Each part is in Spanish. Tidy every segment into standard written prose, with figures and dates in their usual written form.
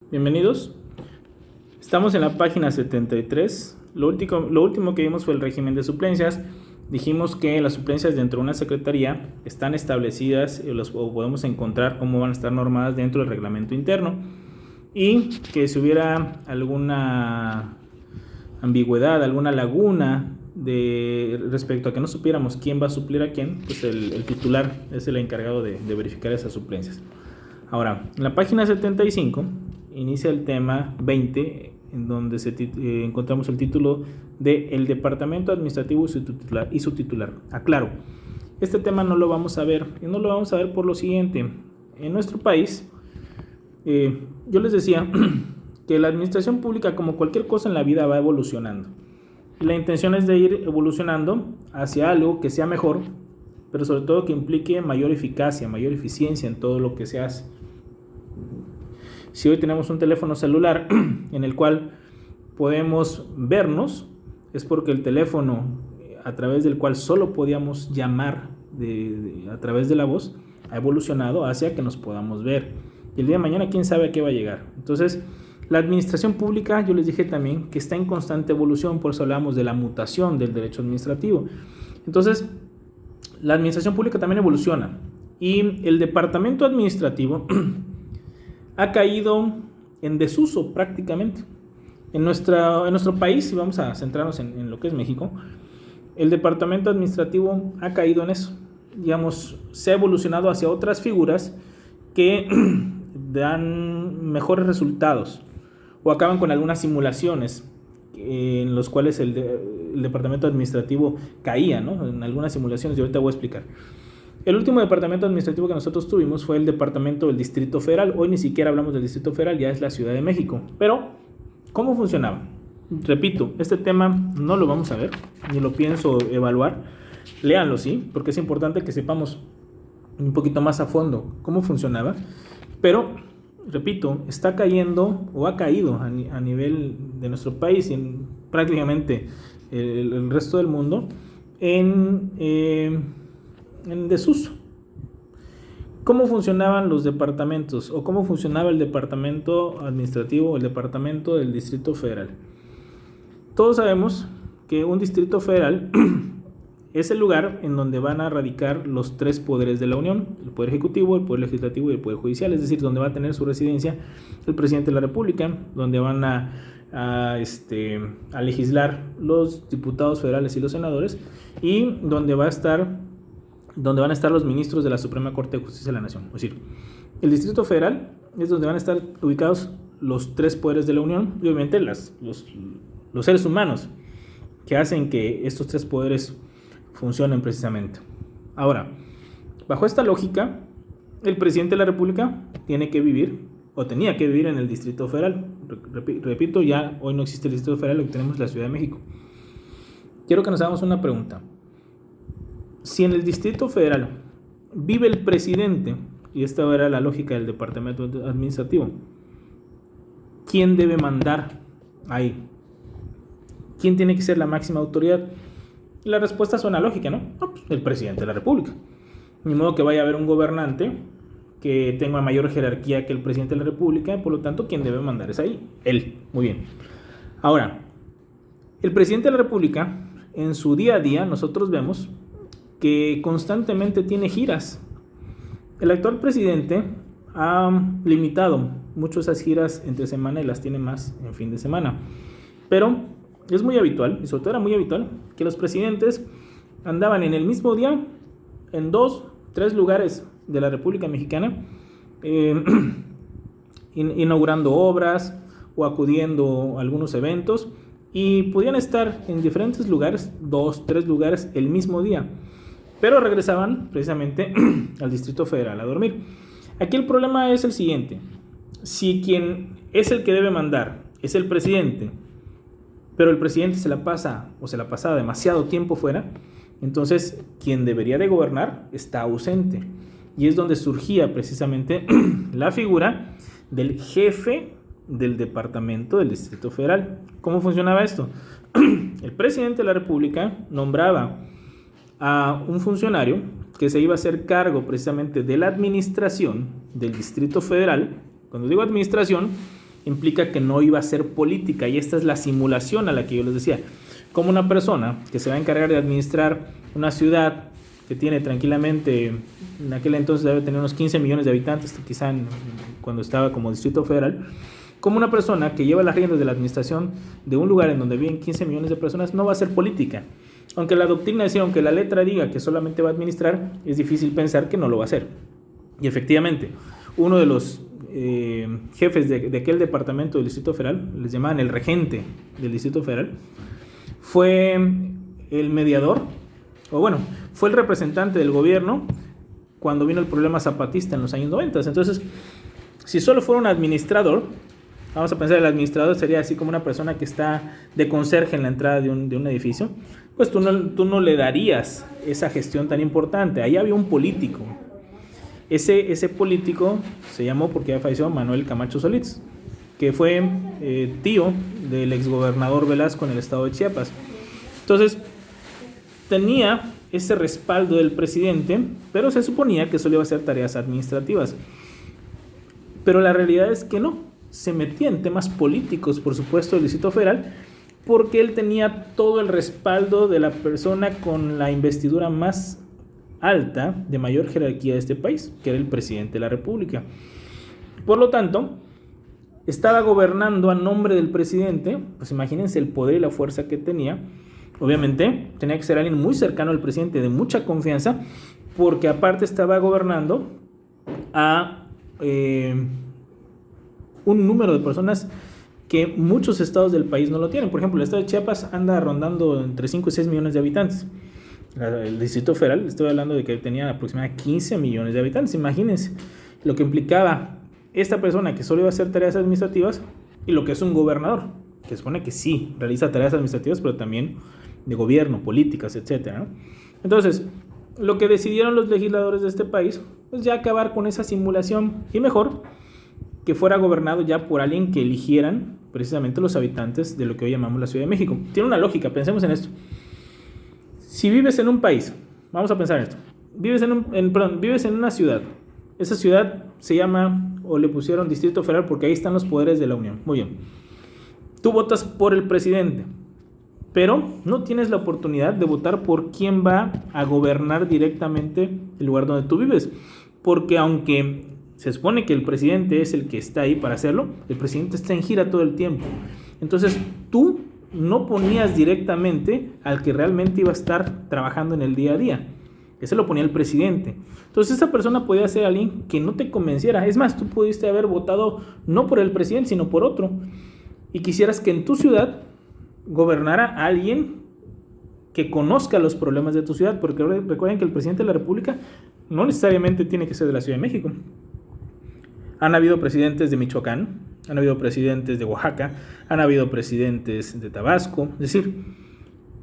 Bienvenidos. Estamos en la página 73. Lo último que vimos fue el régimen de suplencias. Dijimos que las suplencias dentro de una secretaría están establecidas o podemos encontrar cómo van a estar normadas dentro del reglamento interno, y que si hubiera alguna ambigüedad, alguna laguna respecto a que no supiéramos quién va a suplir a quién, pues el titular es el encargado de verificar esas suplencias. Ahora, en la página 75 inicia el tema 20, en donde encontramos el título de El Departamento Administrativo y su titular. Aclaro, este tema no lo vamos a ver, y no lo vamos a ver por lo siguiente. En nuestro país, yo les decía que la administración pública, como cualquier cosa en la vida, va evolucionando. La intención es de ir evolucionando hacia algo que sea mejor, pero sobre todo que implique mayor eficacia, mayor eficiencia en todo lo que se hace. Si hoy tenemos un teléfono celular en el cual podemos vernos, es porque el teléfono a través del cual solo podíamos llamar a través de la voz ha evolucionado hacia que nos podamos ver. Y el día de mañana, quién sabe a qué va a llegar. Entonces, la administración pública, yo les dije también que está en constante evolución, por eso hablamos de la mutación del derecho administrativo. Entonces, la administración pública también evoluciona, y el departamento administrativo ha caído en desuso prácticamente. En nuestro país, si vamos a centrarnos en lo que es México, el departamento administrativo ha caído en eso. Digamos, se ha evolucionado hacia otras figuras que dan mejores resultados o acaban con algunas simulaciones en los cuales el departamento administrativo caía, ¿no? En algunas simulaciones, y ahorita voy a explicar. El último departamento administrativo que nosotros tuvimos fue el departamento del Distrito Federal. Hoy ni siquiera hablamos del Distrito Federal, ya es la Ciudad de México. Pero, ¿cómo funcionaba? Repito, este tema no lo vamos a ver, ni lo pienso evaluar. Léanlo, sí, porque es importante que sepamos un poquito más a fondo cómo funcionaba. Pero, repito, está cayendo o ha caído a nivel de nuestro país y en prácticamente el resto del mundo en desuso. ¿Cómo funcionaban los departamentos o cómo funcionaba el departamento administrativo o el departamento del Distrito Federal? Todos sabemos que un Distrito Federal es el lugar en donde van a radicar los tres poderes de la Unión: el Poder Ejecutivo, el Poder Legislativo y el Poder Judicial, es decir, donde va a tener su residencia el Presidente de la República, donde van a legislar los diputados federales y los senadores, y donde van a estar los ministros de la Suprema Corte de Justicia de la Nación. Es decir, el Distrito Federal es donde van a estar ubicados los tres poderes de la Unión, y obviamente los seres humanos que hacen que estos tres poderes funcionen precisamente. Ahora, bajo esta lógica, el presidente de la República tenía que vivir en el Distrito Federal. Repito, ya hoy no existe el Distrito Federal, lo que tenemos es la Ciudad de México. Quiero que nos hagamos una pregunta. Si en el Distrito Federal vive el presidente, y esta era la lógica del departamento administrativo, ¿quién debe mandar ahí? ¿Quién tiene que ser la máxima autoridad? Y la respuesta suena lógica, ¿no? Pues el presidente de la República. Ni modo que vaya a haber un gobernante que tenga mayor jerarquía que el presidente de la República, por lo tanto, ¿quién debe mandar es ahí? Él. Muy bien. Ahora, el presidente de la República, en su día a día, nosotros vemos que constantemente tiene giras. El actual presidente ha limitado mucho esas giras entre semana y las tiene más en fin de semana. Pero es muy habitual, y sobre todo era muy habitual, que los presidentes andaban en el mismo día en 2, 3 lugares de la República Mexicana, inaugurando obras o acudiendo a algunos eventos, y podían estar en diferentes lugares, 2, 3 lugares el mismo día, pero regresaban precisamente al Distrito Federal a dormir. Aquí el problema es el siguiente: si quien es el que debe mandar es el presidente, pero el presidente se la pasaba demasiado tiempo fuera, entonces quien debería de gobernar está ausente. Y es donde surgía precisamente la figura del jefe del departamento del Distrito Federal. ¿Cómo funcionaba esto? El presidente de la República nombraba a un funcionario que se iba a hacer cargo precisamente de la administración del Distrito Federal. Cuando digo administración, implica que no iba a ser política, y esta es la simulación a la que yo les decía. Como una persona que se va a encargar de administrar una ciudad que tiene tranquilamente, en aquel entonces debe tener unos 15 millones de habitantes, quizá cuando estaba como Distrito Federal, como una persona que lleva las riendas de la administración de un lugar en donde viven 15 millones de personas, no va a ser política. Aunque la doctrina decía, aunque la letra diga que solamente va a administrar, es difícil pensar que no lo va a hacer. Y efectivamente, uno de los jefes de aquel departamento del Distrito Federal, les llamaban el regente del Distrito Federal, fue el mediador, o bueno, fue el representante del gobierno cuando vino el problema zapatista en los años 90. Entonces, si solo fuera un administrador, vamos a pensar, el administrador sería así como una persona que está de conserje en la entrada de un edificio, pues tú no le darías esa gestión tan importante. Ahí había un político. Ese político se llamó, porque ya falleció, Manuel Camacho Solís, que fue tío del exgobernador Velasco en el estado de Chiapas. Entonces, tenía ese respaldo del presidente, pero se suponía que solo iba a hacer tareas administrativas. Pero la realidad es que no, se metía en temas políticos, por supuesto, del Distrito Federal, porque él tenía todo el respaldo de la persona con la investidura más alta, de mayor jerarquía de este país, que era el presidente de la República. Por lo tanto, estaba gobernando a nombre del presidente. Pues imagínense el poder y la fuerza que tenía. Obviamente tenía que ser alguien muy cercano al presidente, de mucha confianza, porque aparte estaba gobernando a un número de personas que muchos estados del país no lo tienen. Por ejemplo, el estado de Chiapas anda rondando entre 5 y 6 millones de habitantes. El Distrito Federal, estoy hablando de que tenía aproximadamente 15 millones de habitantes. Imagínense lo que implicaba esta persona que solo iba a hacer tareas administrativas y lo que es un gobernador, que supone que sí realiza tareas administrativas, pero también de gobierno, políticas, etcétera, ¿no? Entonces, lo que decidieron los legisladores de este país, pues ya acabar con esa simulación, y mejor que fuera gobernado ya por alguien que eligieran precisamente los habitantes de lo que hoy llamamos la Ciudad de México. Tiene una lógica, pensemos en esto. Si vives en un país, vamos a pensar en esto, vives en una ciudad, esa ciudad se llama, o le pusieron Distrito Federal porque ahí están los poderes de la Unión. Muy bien. Tú votas por el presidente, pero no tienes la oportunidad de votar por quién va a gobernar directamente el lugar donde tú vives, porque aunque se supone que el presidente es el que está ahí para hacerlo, el presidente está en gira todo el tiempo. Entonces tú no ponías directamente al que realmente iba a estar trabajando en el día a día. Ese lo ponía el presidente. Entonces esa persona podía ser alguien que no te convenciera. Es más, tú pudiste haber votado no por el presidente, sino por otro, y quisieras que en tu ciudad gobernara a alguien que conozca los problemas de tu ciudad, porque recuerden que el presidente de la República no necesariamente tiene que ser de la Ciudad de México. Han habido presidentes de Michoacán, han habido presidentes de Oaxaca, han habido presidentes de Tabasco. Es decir,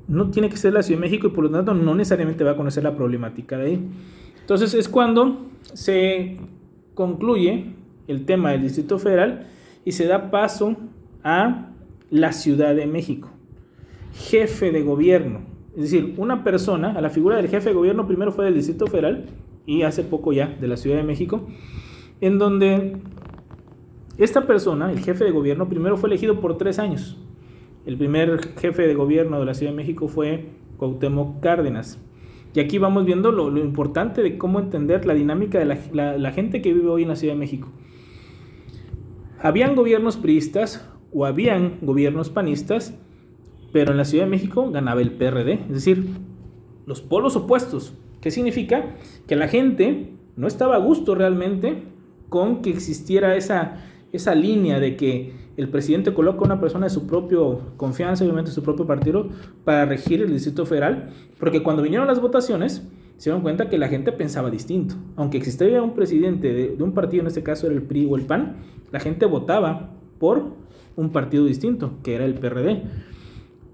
no tiene que ser la Ciudad de México y por lo tanto no necesariamente va a conocer la problemática de ahí. Entonces es cuando se concluye el tema del Distrito Federal y se da paso a la Ciudad de México. Jefe de gobierno. Es decir, una persona, a la figura del jefe de gobierno primero fue del Distrito Federal y hace poco ya de la Ciudad de México, en donde esta persona, el jefe de gobierno, primero fue elegido por 3 años. El primer jefe de gobierno de la Ciudad de México fue Cuauhtémoc Cárdenas. Y aquí vamos viendo lo importante de cómo entender la dinámica de la gente que vive hoy en la Ciudad de México. Habían gobiernos priistas o habían gobiernos panistas, pero en la Ciudad de México ganaba el PRD, es decir, los polos opuestos. ¿Qué significa? Que la gente no estaba a gusto realmente con que existiera esa línea de que el presidente coloca a una persona de su propia confianza, obviamente de su propio partido, para regir el Distrito Federal, porque cuando vinieron las votaciones se dieron cuenta que la gente pensaba distinto. Aunque existía un presidente de un partido, en este caso era el PRI o el PAN, la gente votaba por un partido distinto, que era el PRD.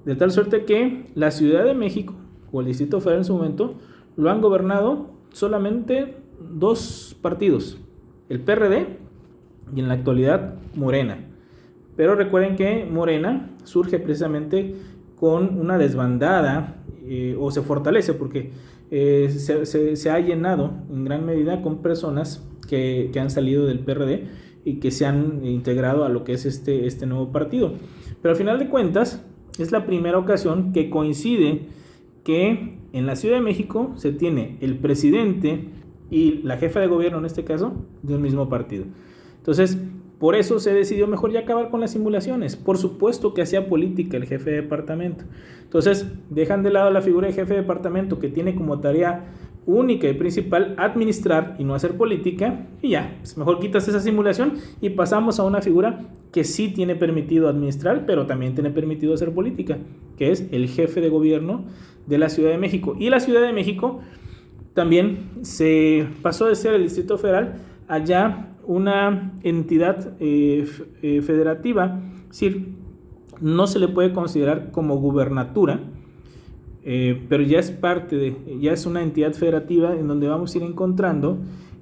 De tal suerte que la Ciudad de México o el Distrito Federal en su momento lo han gobernado solamente 2 partidos, el PRD y en la actualidad Morena. Pero recuerden que Morena surge precisamente con una desbandada o se fortalece porque se ha llenado en gran medida con personas que han salido del PRD y que se han integrado a lo que es este nuevo partido. Pero al final de cuentas, es la primera ocasión que coincide que en la Ciudad de México se tiene el presidente y la jefa de gobierno, en este caso, de un mismo partido. Entonces, por eso se decidió mejor ya acabar con las simulaciones. Por supuesto que hacía política el jefe de departamento. Entonces, dejan de lado la figura de jefe de departamento, que tiene como tarea única y principal administrar y no hacer política, y ya, pues mejor quitas esa simulación y pasamos a una figura que sí tiene permitido administrar, pero también tiene permitido hacer política, que es el jefe de gobierno de la Ciudad de México. Y la Ciudad de México también se pasó de ser el Distrito Federal a ya una entidad federativa, es decir, no se le puede considerar como gubernatura, pero ya es parte ya es una entidad federativa en donde vamos a ir encontrando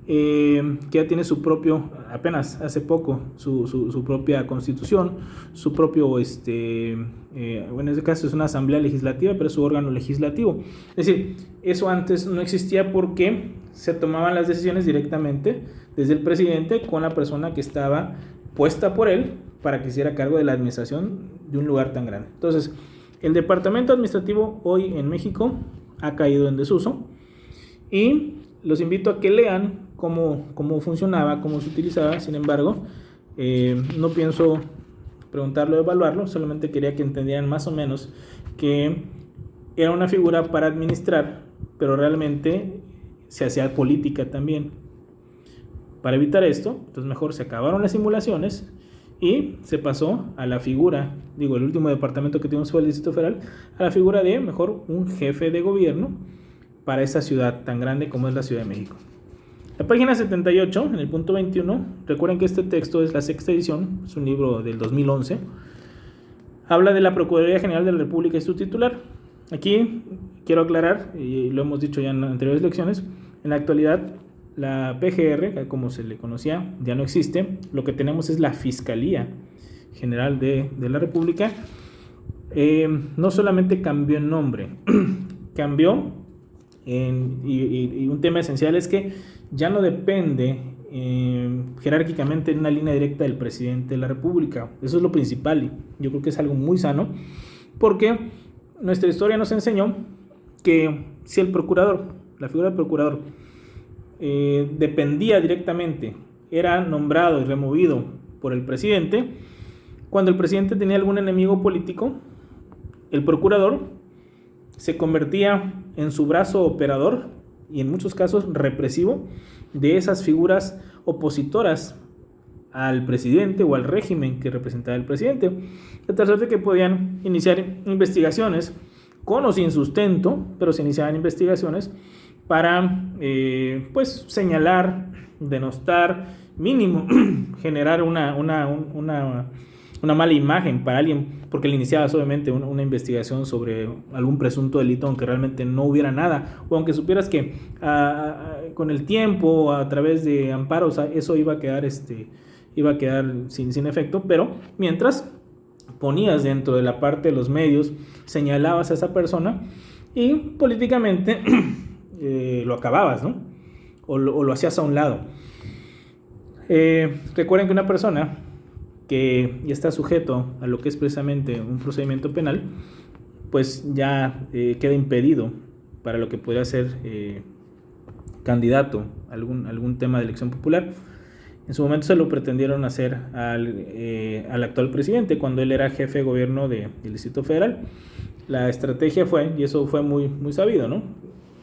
que ya tiene su propio, apenas hace poco, su propia constitución, su propio, en este caso es una asamblea legislativa, pero es su órgano legislativo. Es decir, eso antes no existía porque se tomaban las decisiones directamente desde el presidente con la persona que estaba puesta por él para que hiciera cargo de la administración de un lugar tan grande. Entonces, el departamento administrativo hoy en México ha caído en desuso y los invito a que lean cómo funcionaba, cómo se utilizaba. Sin embargo, no pienso preguntarlo o evaluarlo, solamente quería que entendieran más o menos que era una figura para administrar, pero realmente se hacía política también. Para evitar esto, entonces mejor se acabaron las simulaciones y se pasó a la figura, el último departamento que tuvimos fue el Distrito Federal, a la figura de mejor un jefe de gobierno para esa ciudad tan grande como es la Ciudad de México. La página 78, en el punto 21, recuerden que este texto es la sexta edición, es un libro del 2011, habla de la Procuraduría General de la República y su titular. Aquí quiero aclarar, y lo hemos dicho ya en anteriores lecciones, en la actualidad la PGR, como se le conocía, ya no existe. Lo que tenemos es la Fiscalía General de la República. No solamente cambió el nombre, cambió, y un tema esencial es que ya no depende jerárquicamente en una línea directa del presidente de la República. Eso es lo principal y yo creo que es algo muy sano, porque nuestra historia nos enseñó que si el procurador, la figura del procurador, dependía directamente, era nombrado y removido por el presidente, cuando el presidente tenía algún enemigo político, el procurador se convertía en su brazo operador y en muchos casos represivo de esas figuras opositoras al presidente o al régimen que representaba el presidente, de tal suerte que podían iniciar investigaciones con o sin sustento, pero se iniciaban investigaciones para señalar, denostar, mínimo generar una mala imagen para alguien, porque le iniciabas obviamente una investigación sobre algún presunto delito, aunque realmente no hubiera nada, o aunque supieras que con el tiempo, a través de amparos, eso iba a quedar sin efecto, pero mientras ponías dentro de la parte de los medios, señalabas a esa persona y políticamente lo acababas, ¿no? O lo hacías a un lado. Recuerden que una persona que ya está sujeto a lo que es precisamente un procedimiento penal, pues ya queda impedido para lo que podría ser candidato a algún tema de elección popular. En su momento se lo pretendieron hacer al actual presidente cuando él era jefe de gobierno del Distrito Federal. La estrategia fue, y eso fue muy, muy sabido, ¿no?,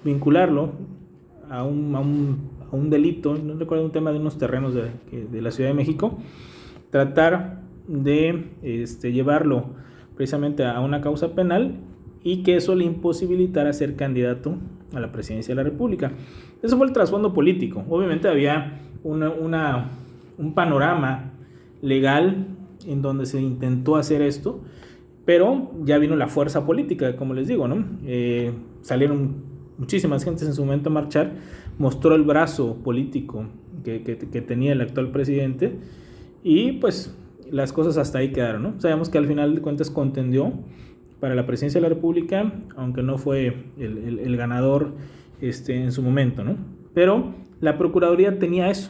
vincularlo a un delito, no recuerdo, un tema de unos terrenos de la Ciudad de México, tratar de llevarlo precisamente a una causa penal y que eso le imposibilitara ser candidato a la presidencia de la República. Eso fue el trasfondo político. Obviamente había un panorama legal en donde se intentó hacer esto, pero ya vino la fuerza política, como les digo, ¿no? Salieron muchísimas gentes en su momento a marchar, mostró el brazo político que tenía el actual presidente y pues las cosas hasta ahí quedaron, ¿no? Sabemos que al final de cuentas contendió para la presidencia de la República, aunque no fue el ganador en su momento, ¿no? Pero la Procuraduría tenía eso,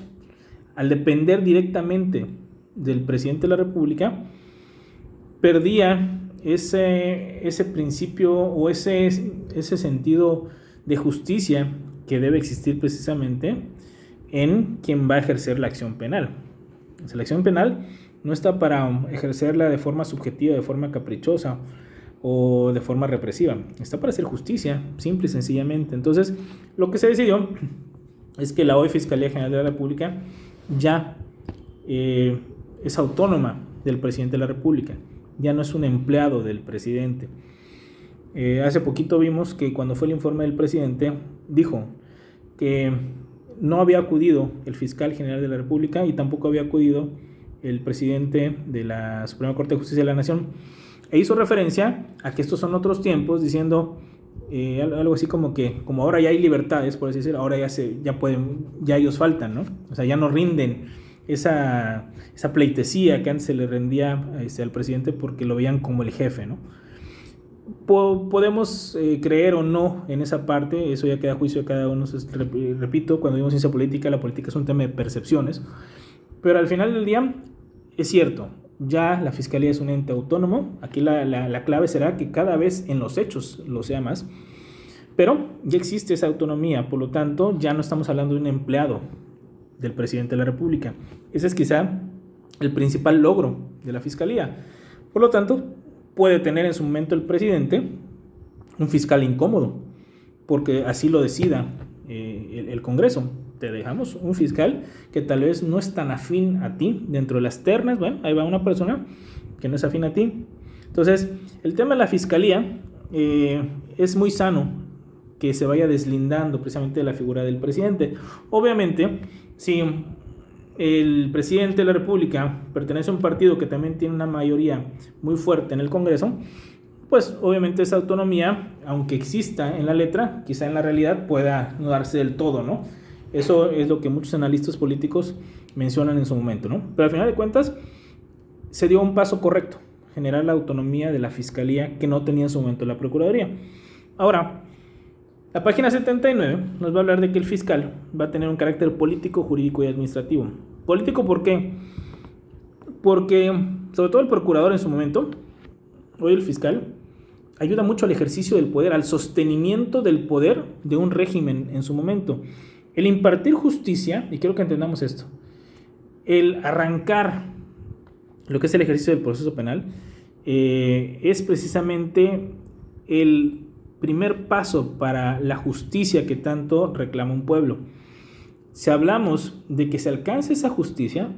al depender directamente del presidente de la República, perdía ese principio o ese sentido de justicia que debe existir precisamente en quien va a ejercer la acción penal. O sea, la acción penal no está para ejercerla de forma subjetiva, de forma caprichosa o de forma represiva. Está para hacer justicia, simple y sencillamente. Entonces, lo que se decidió es que la hoy Fiscalía General de la República ya es autónoma del presidente de la República. Ya no es un empleado del presidente. Hace poquito vimos que cuando fue el informe del presidente, dijo que no había acudido el fiscal general de la República y tampoco había acudido el presidente de la Suprema Corte de Justicia de la Nación. E hizo referencia a que estos son otros tiempos, diciendo algo así como que, como ahora ya hay libertades, por así decirlo, ahora ya ellos faltan, ¿no? O sea, ya no rinden esa pleitesía que antes se le rendía al presidente porque lo veían como el jefe, ¿no? Podemos creer o no en esa parte, eso ya queda a juicio de cada uno. Repito, cuando vimos ciencia política, la política es un tema de percepciones, pero al final del día es cierto, ya la Fiscalía es un ente autónomo. Aquí la clave será que cada vez en los hechos lo sea más, pero ya existe esa autonomía, por lo tanto ya no estamos hablando de un empleado del presidente de la República. Ese es quizá el principal logro de la Fiscalía. Por lo tanto, puede tener en su momento el presidente un fiscal incómodo, porque así lo decida el Congreso. Te dejamos un fiscal que tal vez no es tan afín a ti dentro de las ternas. Bueno, ahí va una persona que no es afín a ti. Entonces, el tema de la Fiscalía es muy sano que se vaya deslindando precisamente de la figura del presidente. Obviamente, si el presidente de la República pertenece a un partido que también tiene una mayoría muy fuerte en el Congreso, pues obviamente esa autonomía, aunque exista en la letra, quizá en la realidad pueda no darse del todo, ¿no? Eso es lo que muchos analistas políticos mencionan en su momento, ¿no? Pero al final de cuentas se dio un paso correcto, generar la autonomía de la Fiscalía que no tenía en su momento la Procuraduría. Ahora, la página 79 nos va a hablar de que el fiscal va a tener un carácter político, jurídico y administrativo. ¿Político por qué? Porque sobre todo el procurador en su momento, hoy el fiscal, ayuda mucho al ejercicio del poder, al sostenimiento del poder de un régimen en su momento. El impartir justicia, y quiero que entendamos esto, el arrancar lo que es el ejercicio del proceso penal, es precisamente el primer paso para la justicia que tanto reclama un pueblo. Si hablamos de que se alcance esa justicia,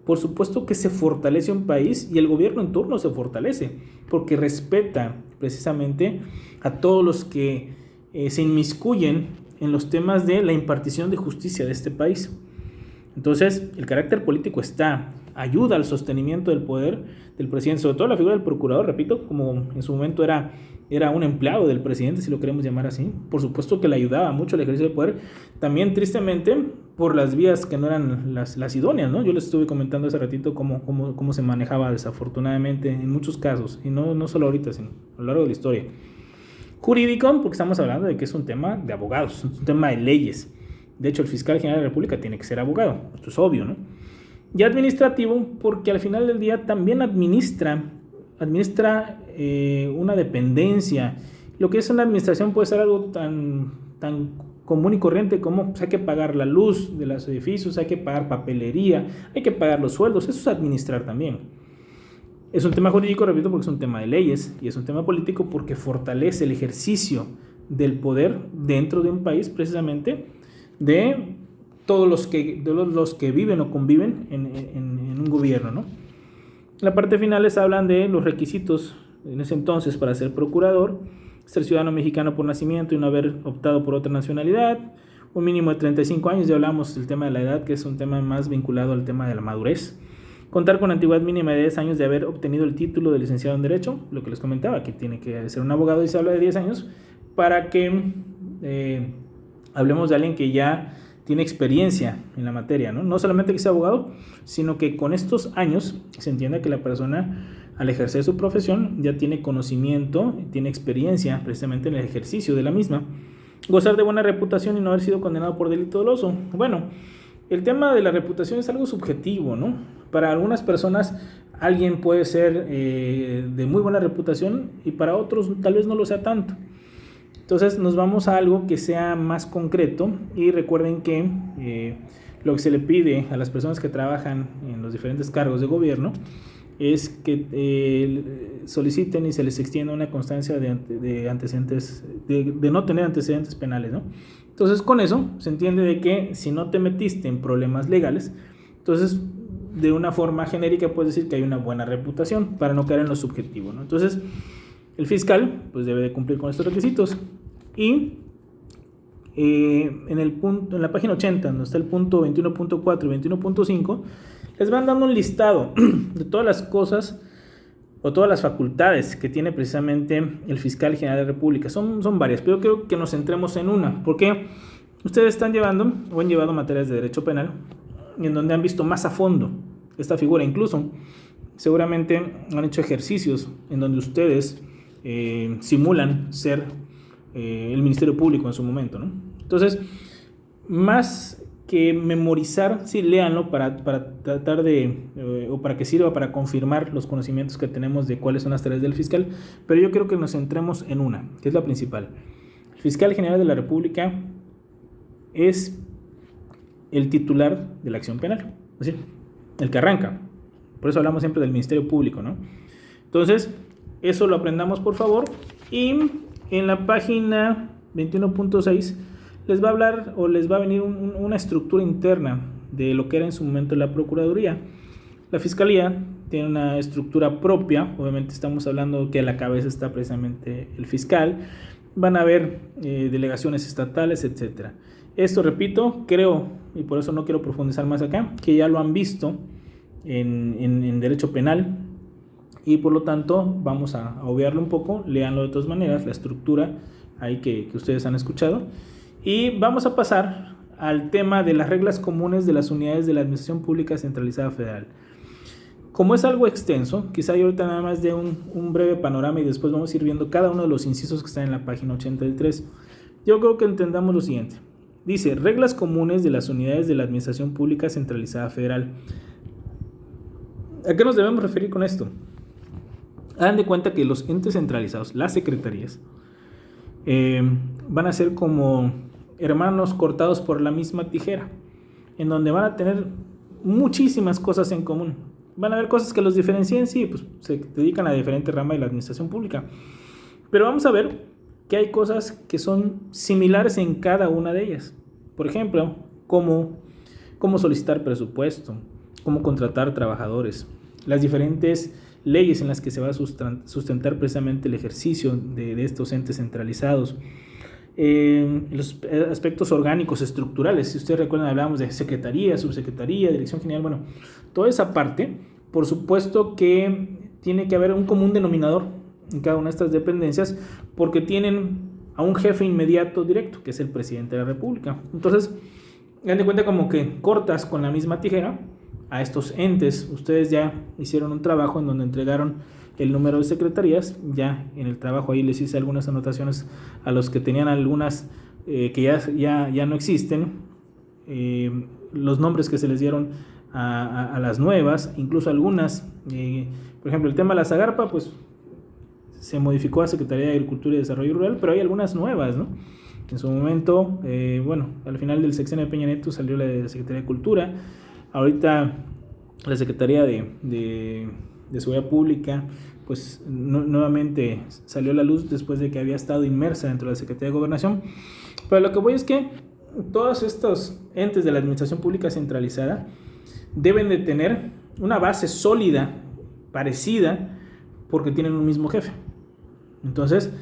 por supuesto que se fortalece un país y el gobierno en turno se fortalece, porque respeta precisamente a todos los que se inmiscuyen en los temas de la impartición de justicia de este país. Entonces, el carácter político ayuda al sostenimiento del poder del presidente, sobre todo la figura del procurador, repito, como en su momento era un empleado del presidente, si lo queremos llamar así. Por supuesto que le ayudaba mucho al ejercicio del poder, también tristemente por las vías que no eran las idóneas, ¿no? Yo les estuve comentando hace ratito cómo se manejaba desafortunadamente en muchos casos, y no solo ahorita, sino a lo largo de la historia. Jurídico, porque estamos hablando de que es un tema de abogados, es un tema de leyes. De hecho, el fiscal general de la República tiene que ser abogado, esto es obvio, ¿no? Y administrativo, porque al final del día también administra una dependencia. Lo que es una administración puede ser algo tan común y corriente como pues, hay que pagar la luz de los edificios, hay que pagar papelería, hay que pagar los sueldos. Eso es administrar también. Es un tema jurídico, repito, porque es un tema de leyes, y es un tema político porque fortalece el ejercicio del poder dentro de un país, precisamente de todos los que viven o conviven en un gobierno, ¿no? La parte final les hablan de los requisitos en ese entonces para ser procurador: ser ciudadano mexicano por nacimiento y no haber optado por otra nacionalidad, un mínimo de 35 años, ya hablamos del tema de la edad, que es un tema más vinculado al tema de la madurez, contar con antigüedad mínima de 10 años de haber obtenido el título de licenciado en Derecho, lo que les comentaba, que tiene que ser un abogado, y se habla de 10 años, para que hablemos de alguien que ya tiene experiencia en la materia, ¿no? No solamente que sea abogado, sino que con estos años se entienda que la persona, al ejercer su profesión, ya tiene conocimiento, tiene experiencia precisamente en el ejercicio de la misma. Gozar de buena reputación y no haber sido condenado por delito doloso. Bueno, el tema de la reputación es algo subjetivo, ¿no? Para algunas personas alguien puede ser de muy buena reputación y para otros tal vez no lo sea tanto. Entonces nos vamos a algo que sea más concreto y recuerden que lo que se le pide a las personas que trabajan en los diferentes cargos de gobierno es que soliciten y se les extienda una constancia de antecedentes, de no tener antecedentes penales, ¿no? Entonces con eso se entiende de que si no te metiste en problemas legales, entonces de una forma genérica puedes decir que hay una buena reputación para no caer en lo subjetivo, ¿no? Entonces el fiscal pues debe de cumplir con estos requisitos y en la página 80, donde está el punto 21.4 y 21.5, les van dando un listado de todas las cosas o todas las facultades que tiene precisamente el fiscal general de la República. Son varias, pero creo que nos centremos en una, porque ustedes están llevando o han llevado materias de derecho penal en donde han visto más a fondo esta figura. Incluso seguramente han hecho ejercicios en donde ustedes simulan ser el Ministerio Público en su momento, ¿no? Entonces, más que memorizar, sí, léanlo para tratar de, o para que sirva para confirmar los conocimientos que tenemos de cuáles son las tareas del fiscal, pero yo creo que nos centremos en una, que es la principal. El fiscal general de la República es el titular de la acción penal, es decir, el que arranca. Por eso hablamos siempre del Ministerio Público, ¿no? Entonces, eso lo aprendamos, por favor. Y en la página 21.6 les va a hablar o les va a venir una estructura interna de lo que era en su momento la Procuraduría. La Fiscalía tiene una estructura propia, obviamente estamos hablando que a la cabeza está precisamente el fiscal, van a haber delegaciones estatales, etc. Esto, repito, creo, y por eso no quiero profundizar más acá, que ya lo han visto en derecho penal, y por lo tanto vamos a obviarlo un poco, léanlo de todas maneras, la estructura ahí que ustedes han escuchado, y vamos a pasar al tema de las reglas comunes de las unidades de la Administración Pública Centralizada Federal. Como es algo extenso, quizá yo ahorita nada más dé un breve panorama y después vamos a ir viendo cada uno de los incisos que están en la página 83. Yo creo que entendamos lo siguiente. Dice, reglas comunes de las unidades de la Administración Pública Centralizada Federal. ¿A qué nos debemos referir con esto? Hagan de cuenta que los entes centralizados, las secretarías, van a ser como hermanos cortados por la misma tijera, en donde van a tener muchísimas cosas en común. Van a haber cosas que los diferencien, sí, pues se dedican a diferentes ramas de la administración pública. Pero vamos a ver que hay cosas que son similares en cada una de ellas. Por ejemplo, cómo solicitar presupuesto, cómo contratar trabajadores, las diferentes leyes en las que se va a sustentar precisamente el ejercicio de estos entes centralizados, los aspectos orgánicos estructurales. Si ustedes recuerdan, hablábamos de secretaría, subsecretaría, dirección general. Bueno, toda esa parte, por supuesto que tiene que haber un común denominador en cada una de estas dependencias, porque tienen a un jefe inmediato directo, que es el presidente de la República. Entonces, den de cuenta como que cortas con la misma tijera a estos entes. Ustedes ya hicieron un trabajo en donde entregaron el número de secretarías. Ya en el trabajo ahí les hice algunas anotaciones a los que tenían algunas que ya no existen, los nombres que se les dieron a las nuevas, incluso algunas, por ejemplo el tema de la Zagarpa, pues se modificó a Secretaría de Agricultura y Desarrollo Rural, pero hay algunas nuevas, ¿no? En su momento, al final del sexenio de Peña Nieto salió la de Secretaría de Cultura. Ahorita la Secretaría de Seguridad Pública, pues nuevamente salió a la luz después de que había estado inmersa dentro de la Secretaría de Gobernación. Pero lo que voy es que todos estos entes de la Administración Pública Centralizada deben de tener una base sólida, parecida, porque tienen un mismo jefe. Entonces,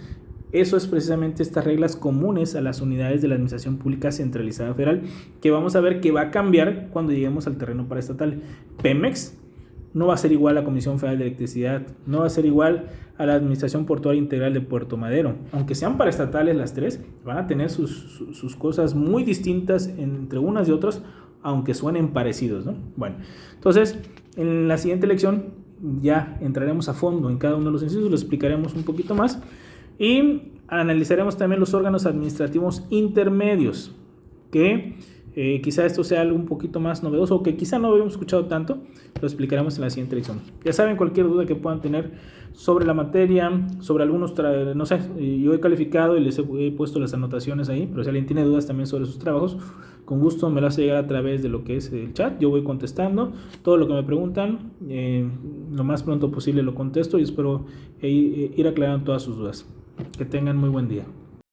eso es precisamente estas reglas comunes a las unidades de la Administración Pública Centralizada Federal, que vamos a ver que va a cambiar cuando lleguemos al terreno paraestatal. Pemex no va a ser igual a la Comisión Federal de Electricidad, no va a ser igual a la Administración Portuaria Integral de Puerto Madero. Aunque sean paraestatales las tres, van a tener sus cosas muy distintas entre unas y otras, aunque suenen parecidos, ¿no? Bueno, entonces, en la siguiente lección ya entraremos a fondo en cada uno de los incisos, lo explicaremos un poquito más y analizaremos también los órganos administrativos intermedios, que Quizá esto sea algo un poquito más novedoso o que quizá no habíamos escuchado tanto, lo explicaremos en la siguiente lección. Ya saben, cualquier duda que puedan tener sobre la materia, sobre algunos, no sé, yo he calificado y les he puesto las anotaciones ahí, pero si alguien tiene dudas también sobre sus trabajos, con gusto me lo hace llegar a través de lo que es el chat. Yo voy contestando todo lo que me preguntan, lo más pronto posible lo contesto y espero ir aclarando todas sus dudas. Que tengan muy buen día.